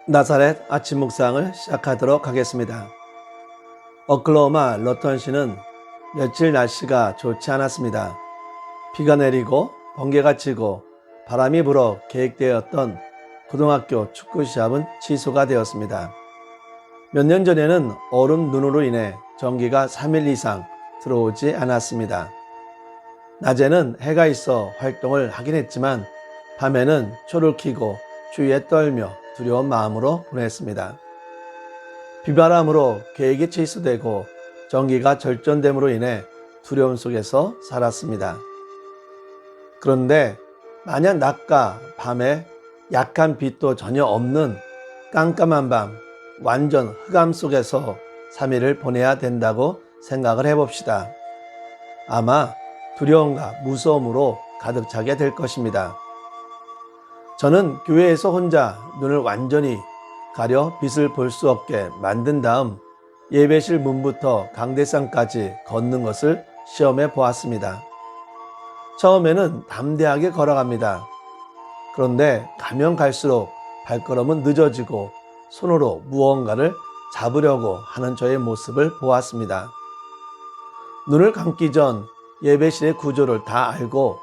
나사렛 아침 묵상을 시작하도록 하겠습니다. 오클라호마 러턴시는 며칠 날씨가 좋지 않았습니다. 비가 내리고 번개가 치고 바람이 불어 계획되었던 고등학교 축구 시합은 취소가 되었습니다. 몇 년 전에는 얼음 눈으로 인해 전기가 3일 이상 들어오지 않았습니다. 낮에는 해가 있어 활동을 하긴 했지만 밤에는 초를 켜고 추위에 떨며 두려운 마음으로 보냈습니다. 비바람으로 계획이 취소되고 전기가 절전됨으로 인해 두려움 속에서 살았습니다. 그런데 만약 낮과 밤에 약한 빛도 전혀 없는 깜깜한 밤, 완전 흑암 속에서 3일을 보내야 된다고 생각을 해봅시다. 아마 두려움과 무서움으로 가득 차게 될 것입니다. 저는 교회에서 혼자 눈을 완전히 가려 빛을 볼 수 없게 만든 다음 예배실 문부터 강대상까지 걷는 것을 시험해 보았습니다. 처음에는 담대하게 걸어갑니다. 그런데 가면 갈수록 발걸음은 늦어지고 손으로 무언가를 잡으려고 하는 저의 모습을 보았습니다. 눈을 감기 전 예배실의 구조를 다 알고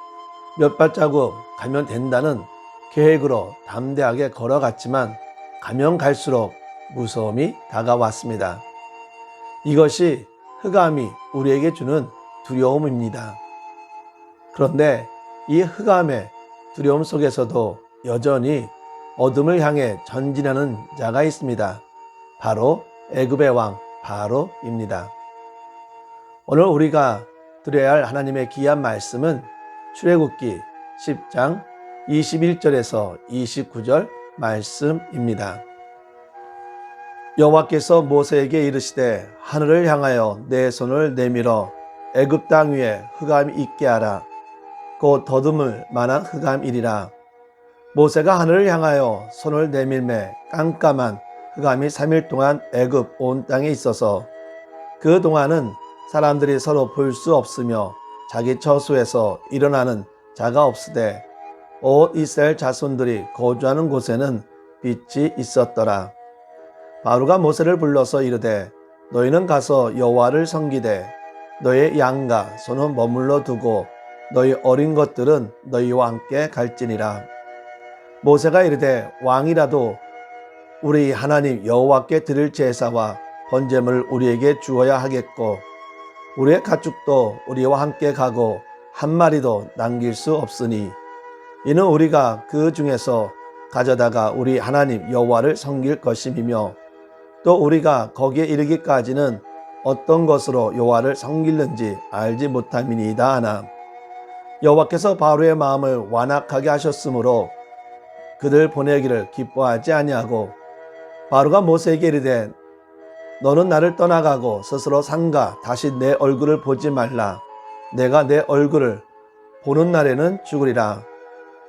몇 발자국 가면 된다는 계획으로 담대하게 걸어갔지만 가면 갈수록 무서움이 다가왔습니다. 이것이 흑암이 우리에게 주는 두려움입니다. 그런데 이 흑암의 두려움 속에서도 여전히 어둠을 향해 전진하는 자가 있습니다. 바로 애굽의 왕 바로입니다. 오늘 우리가 드려야 할 하나님의 귀한 말씀은 출애굽기 10장 21절에서 29절 말씀입니다. 여호와께서 모세에게 이르시되 하늘을 향하여 내 손을 내밀어 애굽 땅 위에 흑암이 있게 하라. 곧 더듬을 만한 흑암이리라. 모세가 하늘을 향하여 손을 내밀매 깜깜한 흑암이 3일 동안 애굽 온 땅에 있어서 그 동안은 사람들이 서로 볼 수 없으며 자기 처소에서 일어나는 자가 없으되 온 이스라엘 자손들이 거주하는 곳에는 빛이 있었더라. 바로가 모세를 불러서 이르되 너희는 가서 여호와를 섬기되 너의 양과 소는 머물러 두고 너희 어린 것들은 너희와 함께 갈지니라. 모세가 이르되 왕이라도 우리 하나님 여호와께 드릴 제사와 번제물을 우리에게 주어야 하겠고 우리의 가축도 우리와 함께 가고 한 마리도 남길 수 없으니 이는 우리가 그 중에서 가져다가 우리 하나님 여호와를 섬길 것임이며 또 우리가 거기에 이르기까지는 어떤 것으로 여호와를 섬기는지 알지 못함이니이다 하나 여호와께서 바로의 마음을 완악하게 하셨으므로 그들 보내기를 기뻐하지 아니하고 바로가 모세에게 이르되 너는 나를 떠나가고 스스로 삼가 다시 내 얼굴을 보지 말라. 내가 내 얼굴을 보는 날에는 죽으리라.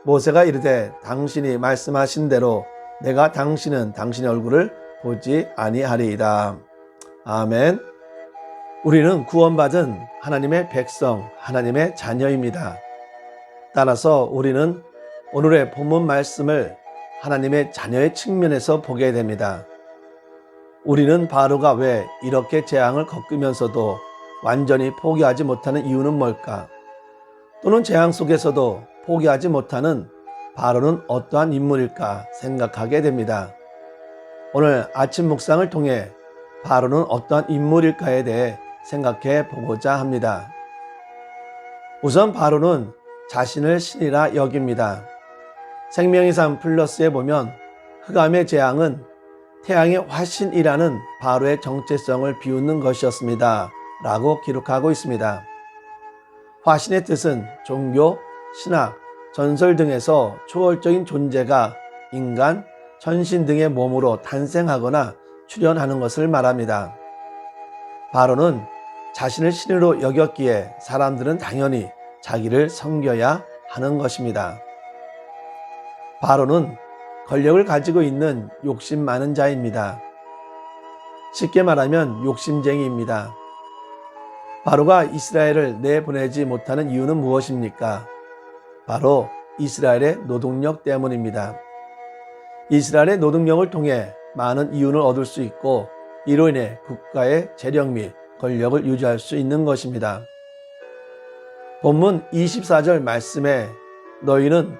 모세가 이르되 당신이 말씀하신 대로 내가 당신의 얼굴을 보지 아니하리이다. 아멘. 우리는 구원받은 하나님의 백성, 하나님의 자녀입니다. 따라서 우리는 오늘의 본문 말씀을 하나님의 자녀의 측면에서 보게 됩니다. 우리는 바로가 왜 이렇게 재앙을 겪으면서도 완전히 포기하지 못하는 이유는 뭘까? 또는 재앙 속에서도 포기하지 못하는 바로는 어떠한 인물일까 생각하게 됩니다. 오늘 아침 묵상을 통해 바로는 어떠한 인물일까에 대해 생각해 보고자 합니다. 우선 바로는 자신을 신이라 여깁니다. 생명의 삶 플러스에 보면 흑암의 재앙은 태양의 화신이라는 바로의 정체성을 비웃는 것이었습니다. 라고 기록하고 있습니다. 화신의 뜻은 종교, 신학, 전설 등에서 초월적인 존재가 인간, 천신 등의 몸으로 탄생하거나 출현하는 것을 말합니다. 바로는 자신을 신으로 여겼기에 사람들은 당연히 자기를 섬겨야 하는 것입니다. 바로는 권력을 가지고 있는 욕심 많은 자입니다. 쉽게 말하면 욕심쟁이입니다. 바로가 이스라엘을 내보내지 못하는 이유는 무엇입니까? 바로 이스라엘의 노동력 때문입니다. 이스라엘의 노동력을 통해 많은 이윤을 얻을 수 있고 이로 인해 국가의 재력 및 권력을 유지할 수 있는 것입니다. 본문 24절 말씀에 너희는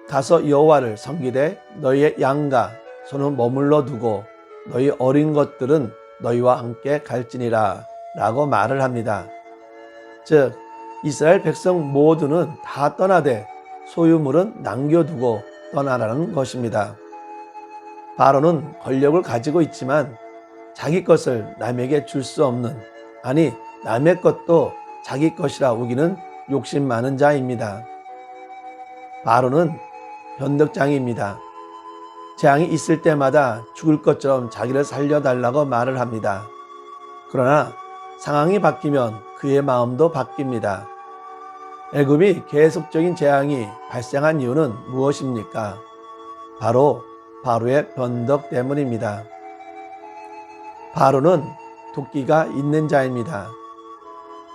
가서 여호와를 섬기되 너희의 양과 소는 머물러 두고 너희 어린 것들은 너희와 함께 갈지니라 라고 말을 합니다. 즉 이스라엘 백성 모두는 다 떠나되 소유물은 남겨두고 떠나라는 것입니다. 바로는 권력을 가지고 있지만 자기 것을 남에게 줄 수 없는, 아니 남의 것도 자기 것이라 우기는 욕심 많은 자입니다. 바로는 변덕장이입니다. 재앙이 있을 때마다 죽을 것처럼 자기를 살려달라고 말을 합니다. 그러나 상황이 바뀌면 그의 마음도 바뀝니다. 애굽이 계속적인 재앙이 발생한 이유는 무엇입니까? 바로 바로의 변덕 때문입니다. 바로는 도끼가 있는 자입니다.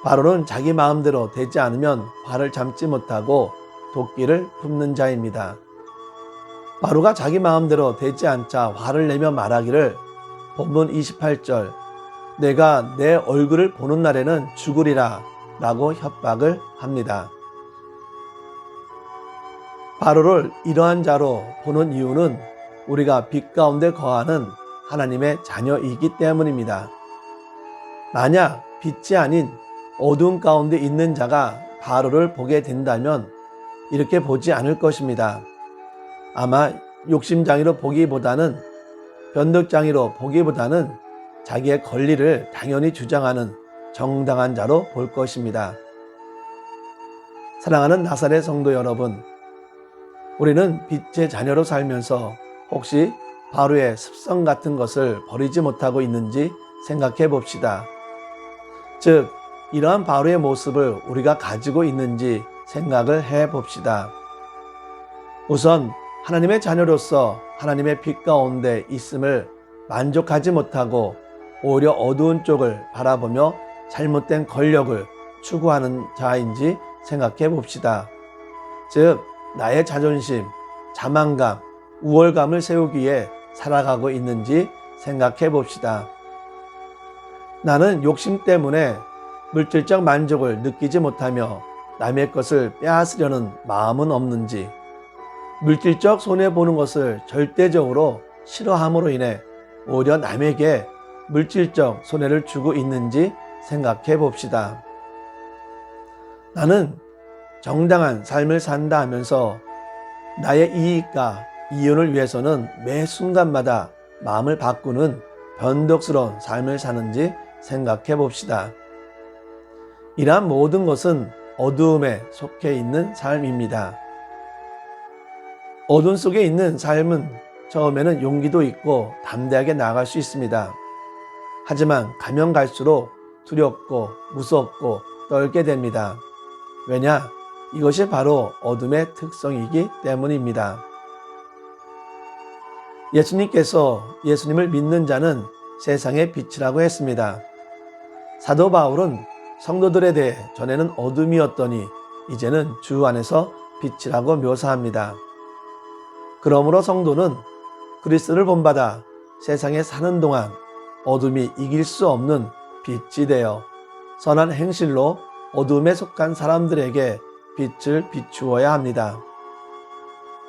바로는 자기 마음대로 되지 않으면 화를 참지 못하고 도끼를 품는 자입니다. 바로가 자기 마음대로 되지 않자 화를 내며 말하기를 본문 28절 내가 내 얼굴을 보는 날에는 죽으리라 라고 협박을 합니다. 바로를 이러한 자로 보는 이유는 우리가 빛 가운데 거하는 하나님의 자녀이기 때문입니다. 만약 빛이 아닌 어두운 가운데 있는 자가 바로를 보게 된다면 이렇게 보지 않을 것입니다. 아마 욕심장애로 보기보다는 변덕장애로 보기보다는 자기의 권리를 당연히 주장하는 정당한 자로 볼 것입니다. 사랑하는 나사렛 성도 여러분, 우리는 빛의 자녀로 살면서 혹시 바로의 습성 같은 것을 버리지 못하고 있는지 생각해 봅시다. 즉, 이러한 바로의 모습을 우리가 가지고 있는지 생각을 해 봅시다. 우선 하나님의 자녀로서 하나님의 빛 가운데 있음을 만족하지 못하고 오히려 어두운 쪽을 바라보며 잘못된 권력을 추구하는 자인지 생각해 봅시다. 즉, 나의 자존심, 자만감, 우월감을 세우기에 살아가고 있는지 생각해 봅시다. 나는 욕심 때문에 물질적 만족을 느끼지 못하며 남의 것을 빼앗으려는 마음은 없는지, 물질적 손해보는 것을 절대적으로 싫어함으로 인해 오히려 남에게 물질적 손해를 주고 있는지 생각해 봅시다. 나는 정당한 삶을 산다 하면서 나의 이익과 이윤을 위해서는 매 순간마다 마음을 바꾸는 변덕스러운 삶을 사는지 생각해 봅시다. 이러한 모든 것은 어두움에 속해 있는 삶입니다. 어둠 속에 있는 삶은 처음에는 용기도 있고 담대하게 나아갈 수 있습니다. 하지만 가면 갈수록 두렵고 무섭고 떨게 됩니다. 왜냐? 이것이 바로 어둠의 특성이기 때문입니다. 예수님께서 예수님을 믿는 자는 세상의 빛이라고 했습니다. 사도 바울은 성도들에 대해 전에는 어둠이었더니 이제는 주 안에서 빛이라고 묘사합니다. 그러므로 성도는 그리스도를 본받아 세상에 사는 동안 어둠이 이길 수 없는 빛이 되어 선한 행실로 어둠에 속한 사람들에게 빛을 비추어야 합니다.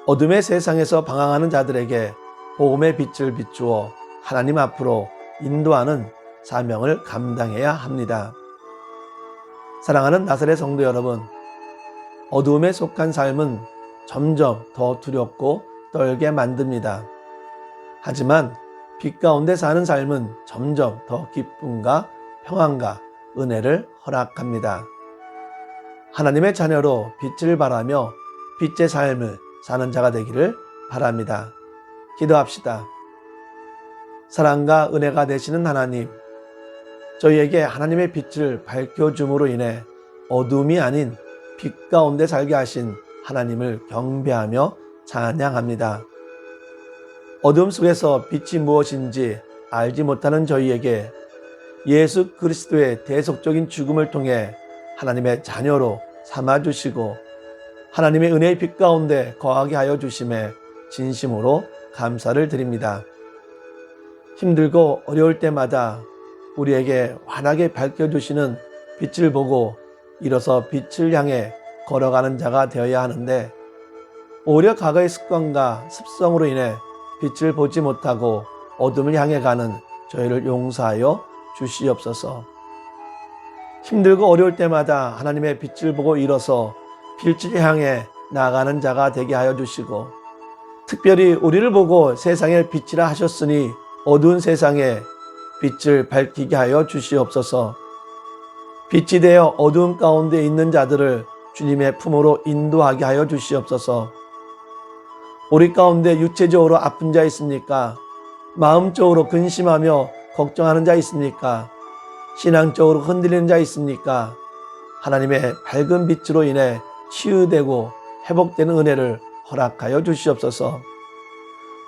어둠의 세상에서 방황하는 자들에게 복음의 빛을 비추어 하나님 앞으로 인도하는 사명을 감당해야 합니다. 사랑하는 나사렛 성도 여러분, 어두움에 속한 삶은 점점 더 두렵고 떨게 만듭니다. 하지만 빛 가운데 사는 삶은 점점 더 기쁨과 평안과 은혜를 허락합니다. 하나님의 자녀로 빛을 발하며 빛의 삶을 사는 자가 되기를 바랍니다. 기도합시다. 사랑과 은혜가 되시는 하나님, 저희에게 하나님의 빛을 밝혀줌으로 인해 어둠이 아닌 빛 가운데 살게 하신 하나님을 경배하며 찬양합니다. 어둠 속에서 빛이 무엇인지 알지 못하는 저희에게 예수 그리스도의 대속적인 죽음을 통해 하나님의 자녀로 삼아주시고 하나님의 은혜의 빛 가운데 거하게 하여 주심에 진심으로 감사를 드립니다. 힘들고 어려울 때마다 우리에게 환하게 밝혀주시는 빛을 보고 일어서 빛을 향해 걸어가는 자가 되어야 하는데, 오히려 과거의 습관과 습성으로 인해 빛을 보지 못하고 어둠을 향해 가는 저희를 용서하여 주시옵소서. 힘들고 어려울 때마다 하나님의 빛을 보고 일어서 빛을 향해 나아가는 자가 되게 하여 주시고, 특별히 우리를 보고 세상의 빛이라 하셨으니 어두운 세상에 빛을 밝히게 하여 주시옵소서. 빛이 되어 어두운 가운데 있는 자들을 주님의 품으로 인도하게 하여 주시옵소서. 우리 가운데 육체적으로 아픈 자 있습니까? 마음적으로 근심하며 걱정하는 자 있습니까? 신앙적으로 흔들리는 자 있습니까? 하나님의 밝은 빛으로 인해 치유되고 회복되는 은혜를 허락하여 주시옵소서.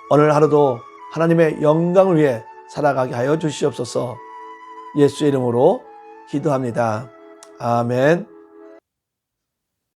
오늘 하루도 하나님의 영광을 위해 살아가게 하여 주시옵소서. 예수의 이름으로 기도합니다. 아멘.